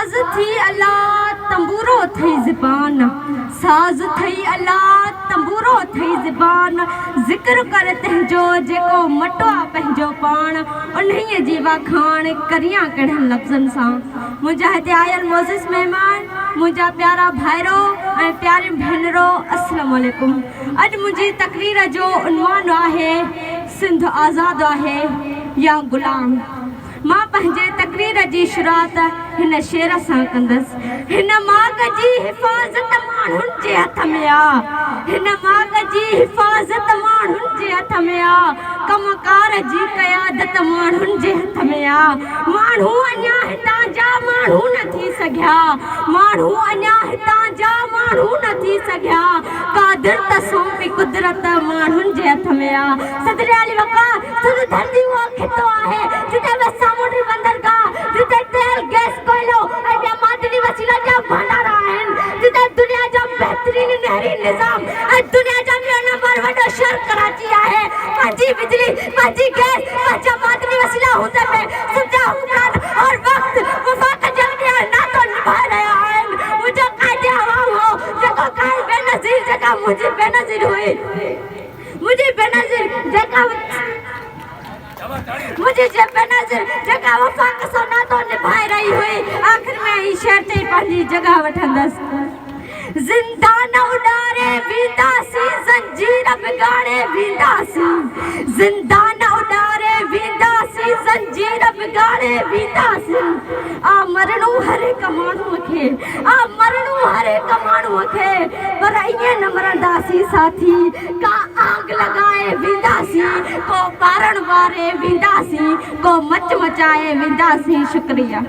साज थी अल्लाह तंबूरो थई ज़बान, साज थई अल्लाह तंबूरो थई ज़बान, ज़िक्र कर तंहिंजो जेको मटो आ पंहिंजो पाण, उन्हीअ जी वाखाण करियां कहिड़नि लफ़्ज़नि सां। मुंहिंजा हिते आयल मोज़िज़ महिमान, मुंहिंजा प्यारा भाइरो ऐं प्यारियूं भेनरो, अस्सलाम वालेकुम। अॼु मुंहिंजी तक़रीर जो उन्वान आहे सिंध आज़ाद आहे या ग़ुलाम। मां पंहिंजे तक़रीर जी शुरूआत हिन शेर सां कंदसि। हिन माग जी हिफ़ाज़त माण्हुनि जे हथ में आ, हिन माग जी हिफ़ाज़त माण्हुनि जे हथ में आ, कमकार जी क़यादत माण्हुनि जे हथ में आ। माण्हू अञा हितां जा माण्हू न थी सघिया, माण्हू अञा हितां जा माण्हू न थी सघिया, क़ादिर त सौंपी कुदरत माण्हुनि जे हथ में आ। सदरे अली वक़ा सद धरती उहो खितो आहे जिते बस सामुंडी बंदरगाह, जिते तेल गैस कोयलो ऐं ॿिया मादनी वसीला जा भंडारा आहिनि, जिते दुनिया जो बहितरीन नहरी निज़ाम ऐं दुनिया जो ॿियो नंबर वॾो शहर कराची आहे। पंहिंजी बिजली, पंहिंजी गैस, पंहिंजा मादनी वसीला हूंदे में सच्चा हुक्मरान और वक़्त वफ़ाक़ जंग नातो निभाए रहिया आहिनि। मुंहिंजो क़ाइद आवाम हो जेको काई बेनज़ीर जेका मुंहिंजी बेनज़ीर हुई, मुंहिंजी बेनज़ीर जेका मुझे जे बेनज़ीर जेका वफ़ाक़ सां नातो निभाए रही हुई। आख़िर में ही शेर ते पंहिंजी जॻह वठंदसि। ज़िंदा न उॾारे वेंदासीं, ज़ंजीर बिगाड़े वेंदासीं, ज़िंदा न उॾारे वेंदासीं, ज़ंजीर बिगाड़े वेंदासीं। आ मरणो हर हिकु माण्हूअ खे, आ मरणो हर हिकु माण्हूअ खे, पर ईअं न मरंदासीं साथी, का आग लॻाए वेंदासीं, को ॿारण वारे वेंदासीं, को मच मचाए वेंदासीं। शुक्रिया।